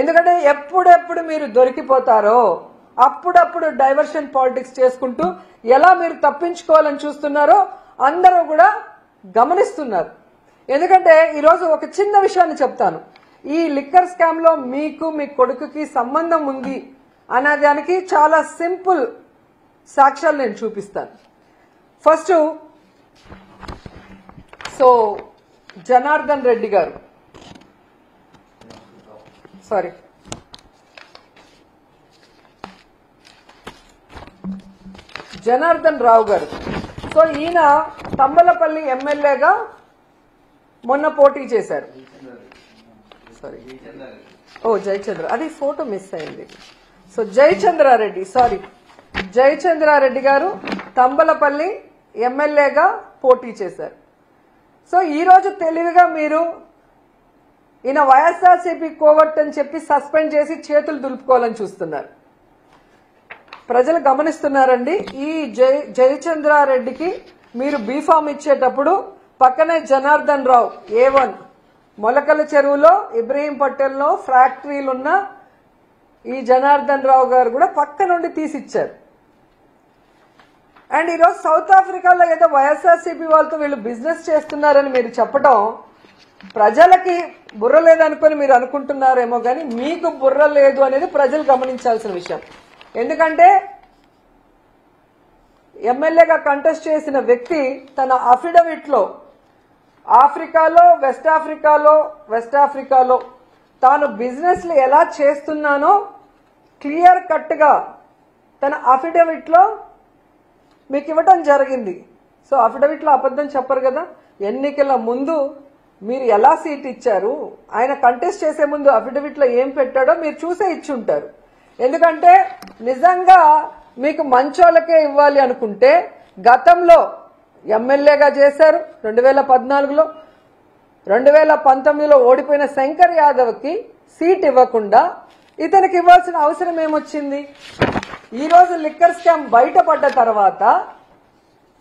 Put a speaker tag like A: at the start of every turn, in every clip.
A: ఎందుకంటే ఎప్పుడెప్పుడు మీరు దొరికిపోతారో అప్పుడప్పుడు డైవర్షన్ పాలిటిక్స్ చేసుకుంటూ ఎలా మీరు తప్పించుకోవాలని చూస్తున్నారో అందరూ కూడా గమనిస్తున్నారు. ఎందుకంటే ఈరోజు ఒక చిన్న విషయాన్ని చెప్తాను. ఈ లిక్కర్ స్కామ్ లో మీకు మీ కొడుకుకి సంబంధం ఉంది అనేదానికి చాలా సింపుల్ సాక్ష్యాలు నేను చూపిస్తాను. ఫస్ట్ జనార్దన్ రెడ్డి గారు, సారీ జనార్దన్ రావు గారు. ఈయన తంబలపల్లి ఎమ్మెల్యేగా మొన్న పోటీ చేశారు. సారీ జయచంద్ర, అది ఫోటో మిస్ అయింది. జయచంద్రారెడ్డి గారు తంబలపల్లి ఎమ్మెల్యేగా పోటీ చేశారు. ఈ రోజు తెలివిగా మీరు ఈయన వైఎస్ఆర్సీపీ కోవట్ అని చెప్పి సస్పెండ్ చేసి చేతులు దులుపుకోవాలని చూస్తున్నారు. ప్రజలు గమనిస్తున్నారండి. ఈ జయచంద్రారెడ్డికి మీరు బీఫామ్ ఇచ్చేటప్పుడు పక్కనే జనార్దన్ రావు A1 మొలకల చెరువులో ఇబ్రహీం పటేల్లో ఫ్యాక్టరీలున్న ఈ జనార్దన్ రావు గారు కూడా పక్క నుండి తీసిచ్చారు. అండ్ ఈరోజు సౌత్ ఆఫ్రికాలో ఏదో వైఎస్ఆర్సీపీ వాళ్ళతో వీళ్ళు బిజినెస్ చేస్తున్నారని మీరు చెప్పడం ప్రజలకి బుర్ర లేదనుకొని మీరు అనుకుంటున్నారేమో కానీ మీకు బుర్ర లేదు అనేది ప్రజలు గమనించాల్సిన విషయం. ఎందుకంటే ఎమ్మెల్యేగా కంటెస్ట్ చేసిన వ్యక్తి తన అఫిడవిట్ లో వెస్ట్ ఆఫ్రికాలో తాను బిజినెస్లు ఎలా చేస్తున్నానో క్లియర్ కట్ గా తన అఫిడవిట్ లో మీకు ఇవ్వటం జరిగింది. అఫిడవిట్ లో అబద్ధం చెప్పరు కదా. ఎన్నికల ముందు మీరు ఎలా సీట్ ఇచ్చారు, ఆయన కంటెస్ట్ చేసే ముందు అఫిడవిట్ లో ఏం పెట్టాడో మీరు చూసే ఇచ్చి ఉంటారు. ఎందుకంటే నిజంగా మీకు మంచోళ్ళకే ఇవ్వాలి అనుకుంటే గతంలో ఎమ్మెల్యేగా చేశారు 2014లో, 2019లో ఓడిపోయిన శంకర్ యాదవ్కి సీట్ ఇవ్వకుండా ఇతనికి ఇవ్వాల్సిన అవసరం ఏమొచ్చింది? ఈరోజు లిక్కర్ స్కామ్ బయటపడ్డ తర్వాత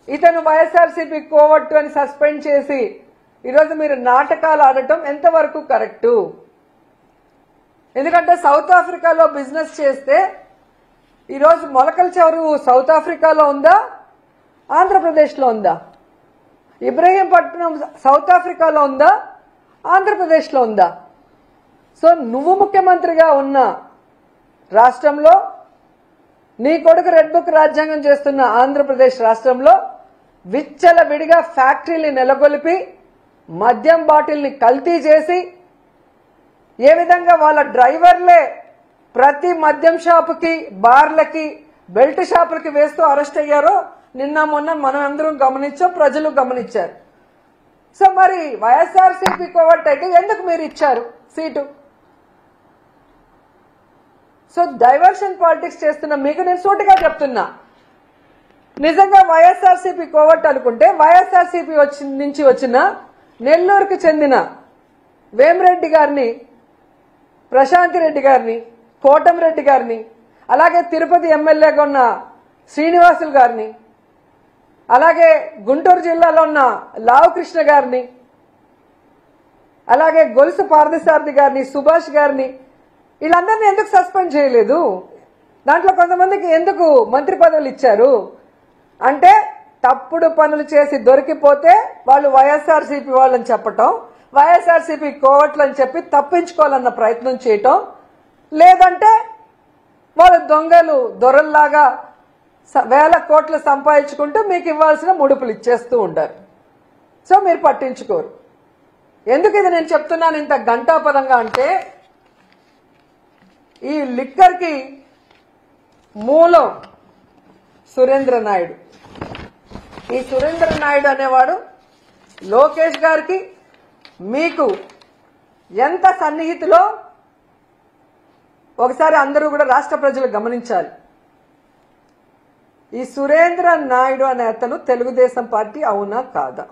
A: ఇతను వైఎస్ఆర్సీపీ కోవట్టు అని సస్పెండ్ చేసి ఈరోజు మీరు నాటకాలు ఆడటం ఎంతవరకు కరెక్టు? ఎందుకంటే సౌత్ ఆఫ్రికాలో బిజినెస్ చేస్తే ఈరోజు మొలకల చెరువు సౌత్ ఆఫ్రికాలో ఉందా, ఆంధ్రప్రదేశ్లో ఉందా? ఇబ్రహీంపట్నం సౌత్ ఆఫ్రికాలో ఉందా, ఆంధ్రప్రదేశ్లో ఉందా? నువ్వు ముఖ్యమంత్రిగా ఉన్న రాష్ట్రంలో, నీ కొడుకు రెడ్ బుక్ రాజ్యాంగం చేస్తున్న ఆంధ్రప్రదేశ్ రాష్ట్రంలో విచ్చలవిడిగా ఫ్యాక్టరీని నెలకొల్పి మద్యం బాటిల్ని కల్తీ చేసి ఏ విధంగా వాళ్ళ డ్రైవర్లే ప్రతి మద్యం షాపుకి, బార్లకి, బెల్ట్ షాపులకి వేస్తూ అరెస్ట్ అయ్యారో నిన్న మొన్న మనం అందరం గమనించాం, ప్రజలు గమనించారు. మరి వైఎస్ఆర్సీపీ కోవట్ అయితే ఎందుకు మీరు ఇచ్చారు సీటు? డైవర్షన్ పాలిటిక్స్ చేస్తున్న మీకు నేను సూటిగా చెప్తున్నా, నిజంగా వైఎస్ఆర్సీపీ కోవట్ అనుకుంటే వైఎస్ఆర్సీపీ నుంచి వచ్చిన నెల్లూరుకు చెందిన వేమిరెడ్డి గారిని, ప్రశాంతి రెడ్డి గారిని, కోటంరెడ్డి గారిని, అలాగే తిరుపతి ఎమ్మెల్యేగా ఉన్న శ్రీనివాసులు గారిని, అలాగే గుంటూరు జిల్లాలో ఉన్న లావు కృష్ణ గారిని, అలాగే గొలుసు పార్థసారథి గారిని, సుభాష్ గారిని, వీళ్ళందరినీ ఎందుకు సస్పెండ్ చేయలేదు? దాంట్లో కొంతమందికి ఎందుకు మంత్రి పదవులు ఇచ్చారు? అంటే తప్పుడు పనులు చేసి దొరికిపోతే వాళ్ళు వైఎస్ఆర్సీపీ వాళ్ళని చెప్పటం, వైఎస్ఆర్సీపీ కోవట్లు అని చెప్పి తప్పించుకోవాలన్న ప్రయత్నం చేయటం, లేదంటే వాళ్ళు దొంగలు దొరల్లాగా వేల కోట్లు సంపాదించుకుంటూ మీకు ఇవ్వాల్సిన ముడుపులు ఇచ్చేస్తూ ఉంటారు. మీరు పట్టించుకోరు. ఎందుకు ఇది నేను చెప్తున్నాను ఇంత గంటాపదంగా అంటే, ఈ లిక్కర్కి మూలం సురేంద్ర నాయుడు. ఈ సురేంద్ర నాయుడు అనేవాడు లోకేష్ గారికి మీకు ఎంత సన్నిహితులో ఒకసారి అందరూ కూడా రాష్ట్ర ప్రజలు గమనించాలి. ఈ సురేంద్ర నాయుడు అనే అతను తెలుగుదేశం పార్టీ అవునా కాదా?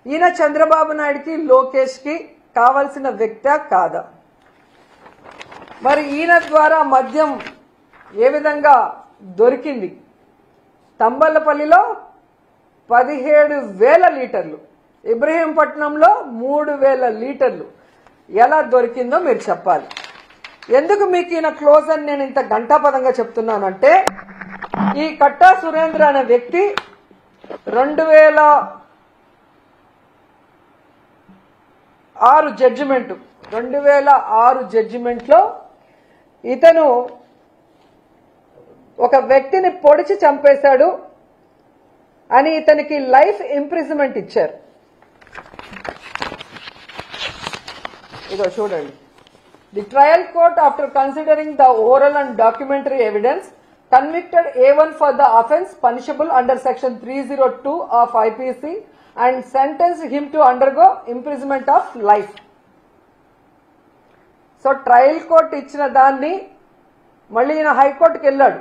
A: ఈయన చంద్రబాబు నాయుడుకి లోకేష్కి కావాల్సిన వ్యక్తి కాదా? మరి ఈయన ద్వారా మద్యం ఏ విధంగా దొరికింది? తంబలపల్లిలో 17,000 లీటర్లు, ఇబ్రహీంపట్నంలో 3,000 లీటర్లు ఎలా దొరికిందో మీరు చెప్పాలి. ఎందుకు మీకు ఈయన క్లోజ్ అని నేను ఇంత గంటాపదంగా చెప్తున్నానంటే, ఈ కట్టా సురేంద్ర అనే వ్యక్తి 2006 జడ్జిమెంట్లో ఇతను ఒక వ్యక్తిని పొడిచి చంపేశాడు అని ఇతనికి లైఫ్ ఇంప్రిజన్మెంట్ ఇచ్చారు. ఇదో చూడండి. The trial court after considering the oral and documentary evidence convicted A1 for the offence punishable under section 302 of IPC and sentenced him to undergo imprisonment of life. So trial court ఇచ్చిన దాన్ని మళ్ళీ ఈయన హైకోర్టుకి వెళ్ళాడు.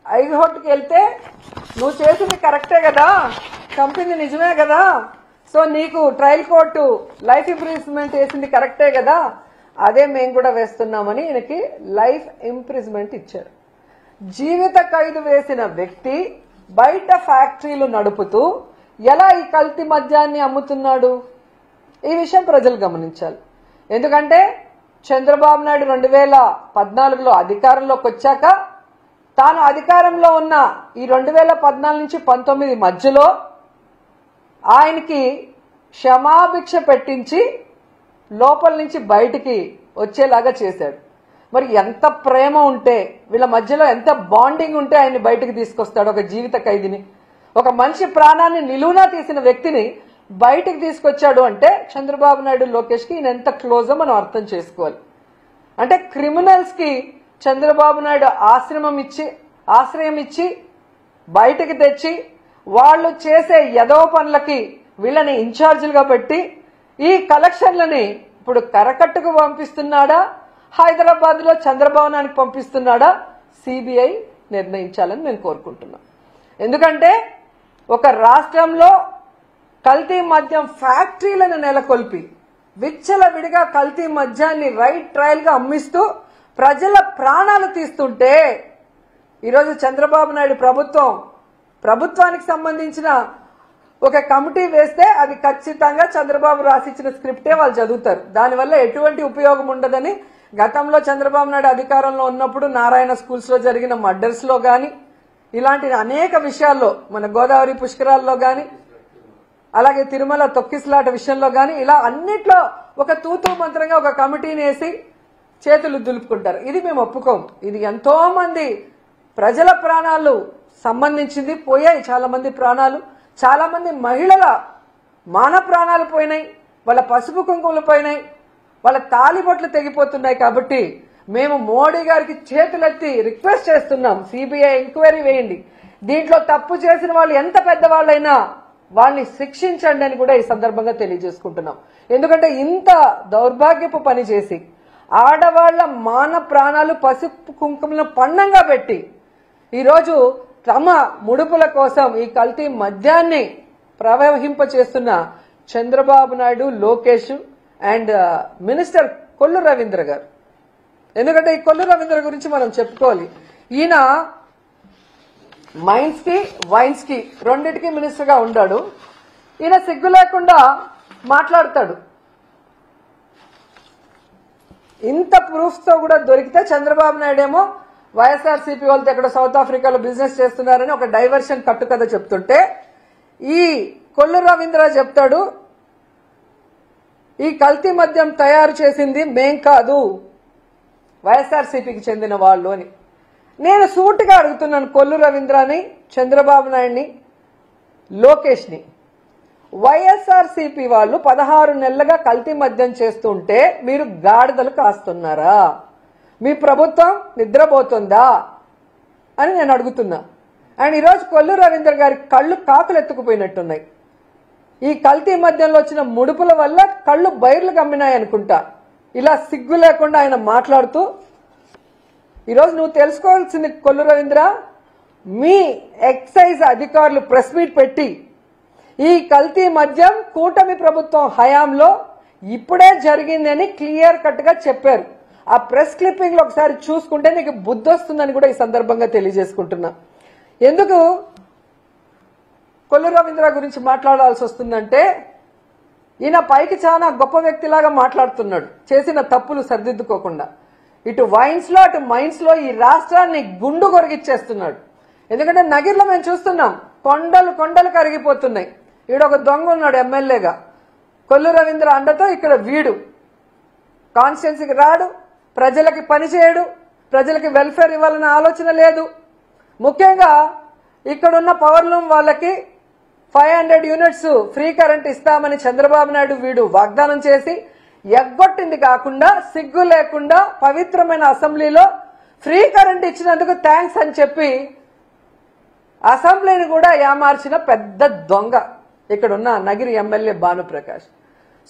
A: హైకోర్టుకి వెళ్తే నువ్వు చేసింది కరెక్టే కదా, చంపింది నిజమే కదా, సో నీకు ట్రయల్ కోర్టు లైఫ్ ఇంప్రిజన్మెంట్ వేసింది కరెక్టే కదా, అదే మేము కూడా వేస్తున్నామని ఈయనకి లైఫ్ ఇంప్రిజన్మెంట్ ఇచ్చారు. జీవిత ఖైదు వేసిన వ్యక్తి బయట ఫ్యాక్టరీలు నడుపుతూ ఎలా ఈ కల్తీ మద్యాన్ని అమ్ముతున్నాడు? ఈ విషయం ప్రజలు గమనించాలి. ఎందుకంటే చంద్రబాబు నాయుడు 2014లో అధికారంలోకి వచ్చాక తాను అధికారంలో ఉన్న ఈ 2014 నుంచి 19 మధ్యలో ఆయనకి క్షమాభిక్ష పెట్టించి లోపల నుంచి బయటికి వచ్చేలాగా చేశాడు. మరి ఎంత ప్రేమ ఉంటే, వీళ్ళ మధ్యలో ఎంత బాండింగ్ ఉంటే ఆయన్ని బయటికి తీసుకొస్తాడు? ఒక జీవిత ఖైదీని, ఒక మనిషి ప్రాణాన్ని నిలువునా తీసిన వ్యక్తిని బయటికి తీసుకొచ్చాడు అంటే చంద్రబాబు నాయుడు లోకేష్ కి ఈయన ఎంత క్లోజో మనం అర్థం చేసుకోవాలి. అంటే క్రిమినల్స్ కి చంద్రబాబు నాయుడు ఆశ్రయం ఇచ్చి బయటికి తెచ్చి వాళ్ళు చేసే యదవ పనులకి వీళ్ళని ఇన్ఛార్జీలుగా పెట్టి ఈ కలెక్షన్లని ఇప్పుడు కరకట్టుకు పంపిస్తున్నాడా, హైదరాబాద్ లో చంద్రభవనానికి పంపిస్తున్నాడా, సిబిఐ నిర్ణయించాలని నేను కోరుకుంటున్నాను. ఎందుకంటే ఒక రాష్ట్రంలో కల్తీ మద్యం ఫ్యాక్టరీలను నెలకొల్పి విచ్చలవిడిగా కల్తీ మద్యాన్ని రైట్ ట్రయల్ గా అమ్మిస్తూ ప్రజల ప్రాణాలు తీస్తుంటే ఈరోజు చంద్రబాబు నాయుడు ప్రభుత్వానికి సంబంధించిన ఒక కమిటీ వేస్తే అది ఖచ్చితంగా చంద్రబాబు రాసిచ్చిన స్క్రిప్టే వాళ్ళు చదువుతారు. దానివల్ల ఎటువంటి ఉపయోగం ఉండదని గతంలో చంద్రబాబు నాయుడు అధికారంలో ఉన్నప్పుడు నారాయణ స్కూల్స్ లో జరిగిన మర్డర్స్ లో గాని, ఇలాంటి అనేక విషయాల్లో, మన గోదావరి పుష్కరాల్లో గాని, అలాగే తిరుమల తొక్కిసలాట విషయంలో గాని, ఇలా అన్నిట్లో ఒక తూతూ మంత్రంగా ఒక కమిటీని వేసి చేతులు దులుపుకుంటారు. ఇది మేము ఒప్పుకోం. ఇది ఎంతో మంది ప్రజల ప్రాణాలు సంబంధించింది, పోయాయి చాలా మంది ప్రాణాలు, చాలా మంది మహిళల మాన ప్రాణాలు పోయినాయి, వాళ్ళ పసుపు కుంకుమలు పోయినాయి, వాళ్ళ తాలిబొట్లు తెగిపోతున్నాయి. కాబట్టి మేము మోడీ గారికి చేతులెత్తి రిక్వెస్ట్ చేస్తున్నాం, సిబిఐ ఎంక్వైరీ వేయండి, దీంట్లో తప్పు చేసిన వాళ్ళు ఎంత పెద్దవాళ్ళైనా వాళ్ళని శిక్షించండి అని కూడా ఈ సందర్భంగా తెలియజేసుకుంటున్నాం. ఎందుకంటే ఇంత దౌర్భాగ్యపు పని చేసి ఆడవాళ్ల మాన ప్రాణాలు పసుపు కుంకుమలను పణంగా పెట్టి ఈరోజు తమ ముడుపుల కోసం ఈ కల్తీ మద్యాన్ని ప్రవహింపచేస్తున్న చంద్రబాబు నాయుడు, లోకేష్ అండ్ మినిస్టర్ కొల్లు రవీంద్ర గారు. ఎందుకంటే ఈ కొల్లు రవీంద్ర గురించి మనం చెప్పుకోవాలి. ఈయన మైన్స్ కి వైన్స్ కి రెండింటికి మినిస్టర్ గా ఉన్నాడు. ఈయన సిగ్గు లేకుండా మాట్లాడతాడు. ఇంత ప్రూఫ్స్ తో కూడా దొరికితే చంద్రబాబు నాయుడు ఏమో వైఎస్ఆర్సీపీ వాళ్ళతో ఎక్కడ సౌత్ ఆఫ్రికాలో బిజినెస్ చేస్తున్నారని ఒక డైవర్షన్ కట్టుకథ చెప్తుంటే, ఈ కొల్లు రవీంద్ర చెప్తాడు ఈ కల్తీ మద్యం తయారు చేసింది మేం కాదు, వైఎస్ఆర్సీపీకి చెందిన వాళ్ళు అని. నేను సూటిగా అడుగుతున్నాను కొల్లు రవీంద్రని, చంద్రబాబు నాయుడిని, లోకేష్ ని, వైఎస్ఆర్సీపీ వాళ్ళు 16 నెలలుగా కల్తీ మద్యం చేస్తుంటే మీరు గాడిదలు కాస్తున్నారా? మీ ప్రభుత్వం నిద్రపోతుందా అని నేను అడుగుతున్నా. అండ్ ఈరోజు కొల్లు రవీంద్ర గారి కళ్ళు కాకులు ఎత్తుకుపోయినట్టున్నాయి. ఈ కల్తీ మద్యంలో వచ్చిన ముడుపుల వల్ల కళ్ళు బైర్లు కమ్మినాయి అనుకుంటా. ఇలా సిగ్గు లేకుండా ఆయన మాట్లాడుతూ, ఈరోజు నువ్వు తెలుసుకోవాల్సింది కొల్లు రవీంద్ర, మీ ఎక్సైజ్ అధికారులు ప్రెస్ మీట్ పెట్టి ఈ కల్తీ మద్యం కూటమి ప్రభుత్వం హయాంలో ఇప్పుడే జరిగిందని క్లియర్ కట్ గా చెప్పారు. ఆ ప్రెస్ క్లిప్పింగ్ లో ఒకసారి చూసుకుంటే నీకు బుద్ధి వస్తుందని కూడా ఈ సందర్భంగా తెలియజేసుకుంటున్నా. ఎందుకు కొల్లు రవీంద్ర గురించి మాట్లాడాల్సి వస్తుందంటే, ఈయన పైకి చాలా గొప్ప వ్యక్తిలాగా మాట్లాడుతున్నాడు చేసిన తప్పులు సరిదిద్దుకోకుండా. ఇటు వైన్స్ లో అటు మైన్స్ లో ఈ రాష్ట్రాన్ని గుండు కొరిగిచ్చేస్తున్నాడు. ఎందుకంటే నగిరిలో మేము చూస్తున్నాం, కొండలు కొండలు కరిగిపోతున్నాయి. ఈడొక దొంగ ఉన్నాడు ఎమ్మెల్యేగా, కొల్లు రవీంద్ర అండతో ఇక్కడ వీడు కాన్స్టిట్యున్సీకి రాడు, ప్రజలకి పని చేయడు, ప్రజలకి వెల్ఫేర్ ఇవ్వాలన్న ఆలోచన లేదు. ముఖ్యంగా ఇక్కడున్న పవర్లూమ్ వాళ్ళకి 500 యూనిట్స్ ఫ్రీ కరెంట్ ఇస్తామని చంద్రబాబు నాయుడు వీడు వాగ్దానం చేసి ఎగ్గొట్టింది కాకుండా సిగ్గు లేకుండా పవిత్రమైన అసెంబ్లీలో ఫ్రీ కరెంట్ ఇచ్చినందుకు థ్యాంక్స్ అని చెప్పి అసెంబ్లీని కూడా ఏమార్చిన పెద్ద దొంగ ఇక్కడున్న నగిరి ఎమ్మెల్యే భానుప్రకాష్.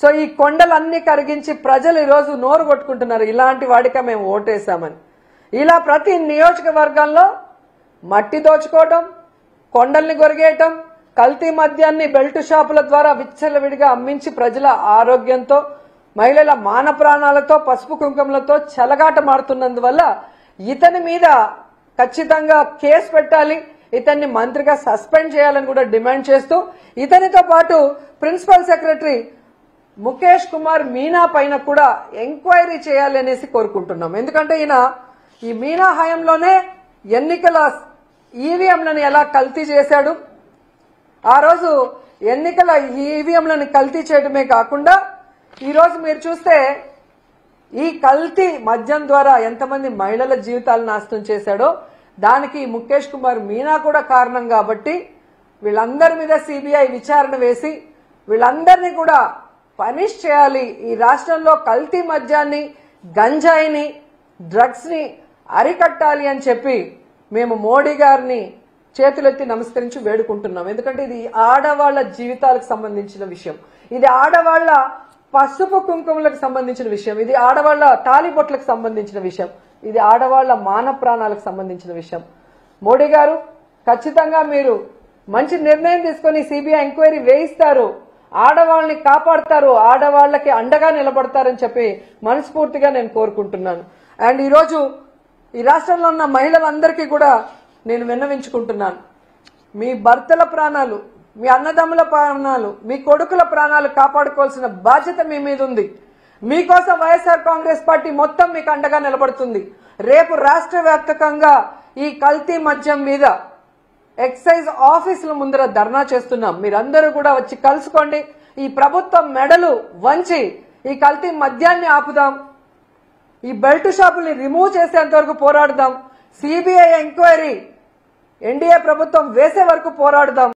A: సో ఈ కొండలన్నీ కరిగించి ప్రజలు ఈరోజు నోరు కొట్టుకుంటున్నారు, ఇలాంటి వాడిగా మేము ఓటేశామని. ఇలా ప్రతి నియోజకవర్గంలో మట్టి దోచుకోవటం, కొండల్ని కొరిగేయటం, కల్తీ మద్యాన్ని బెల్ట్ షాపుల ద్వారా విచ్చలవిడిగా అమ్మించి ప్రజల ఆరోగ్యంతో, మహిళల మాన ప్రాణాలతో, పసుపు కుంకుమలతో చెలగాటమాడుతున్నందువల్ల ఇతని మీద ఖచ్చితంగా కేసు పెట్టాలి, ఇతన్ని మంత్రిగా సస్పెండ్ చేయాలని కూడా డిమాండ్ చేస్తూ ఇతనితో పాటు ప్రిన్సిపల్ సెక్రటరీ ముఖేష్ కుమార్ మీనా పైన కూడా ఎంక్వైరీ చేయాలి అనేసి కోరుకుంటున్నాం. ఎందుకంటే ఈయన ఈ మీనా హయాంలోనే ఎన్నికల ఈవీఎంలను ఎలా కల్తీ చేశాడు, ఆ రోజు ఎన్నికల ఈవీఎంలను కల్తీ చేయడమే కాకుండా ఈరోజు మీరు చూస్తే ఈ కల్తీ మద్యం ద్వారా ఎంతమంది మహిళల జీవితాలు నాశనం చేశాడో దానికి ముఖేష్ కుమార్ మీనా కూడా కారణం. కాబట్టి వీళ్ళందరి మీద సిబిఐ విచారణ వేసి వీళ్ళందరినీ కూడా పనిష్ చేయాలి. ఈ రాష్ట్రంలో కల్తీ మద్యాన్ని, గంజాయిని, డ్రగ్స్ ని అరికట్టాలి అని చెప్పి మేము మోడీ గారిని చేతులెత్తి నమస్కరించి వేడుకుంటున్నాం. ఎందుకంటే ఇది ఆడవాళ్ల జీవితాలకు సంబంధించిన విషయం, ఇది ఆడవాళ్ల పసుపు కుంకుమలకు సంబంధించిన విషయం, ఇది ఆడవాళ్ల తాలిబొట్లకు సంబంధించిన విషయం, ఇది ఆడవాళ్ల మాన ప్రాణాలకు సంబంధించిన విషయం. మోడీ గారు ఖచ్చితంగా మీరు మంచి నిర్ణయం తీసుకొని సిబిఐ ఎంక్వైరీ వేయిస్తారు, ఆడవాళ్ళని కాపాడతారు, ఆడవాళ్లకి అండగా నిలబడతారని చెప్పి మనస్ఫూర్తిగా నేను కోరుకుంటున్నాను. అండ్ ఈరోజు ఈ రాష్ట్రంలో ఉన్న మహిళలందరికీ కూడా నేను విన్నవించుకుంటున్నాను, మీ భర్తల ప్రాణాలు, మీ అన్నదమ్ముల ప్రాణాలు, మీ కొడుకుల ప్రాణాలు కాపాడుకోవాల్సిన బాధ్యత మీ మీద ఉంది. మీకోసం వైఎస్ఆర్ కాంగ్రెస్ పార్టీ మొత్తం మీకు అండగా నిలబడుతుంది. రేపు రాష్ట్ర వ్యాప్తంగా ఈ కల్తీ మద్యం మీద ఎక్సైజ్ ఆఫీసుల ముందర ధర్నా చేస్తున్నాం. మీరందరూ కూడా వచ్చి కలుసుకోండి. ఈ ప్రభుత్వం మెడలు వంచి ఈ కల్తీ మద్యాన్ని ఆపుదాం, ఈ బెల్ట్ షాపుల్ని రిమూవ్ చేసేంత వరకు పోరాడదాం, సిబిఐ ఎంక్వైరీ ఎన్డీఏ ప్రభుత్వం వేసే వరకు పోరాడదాం.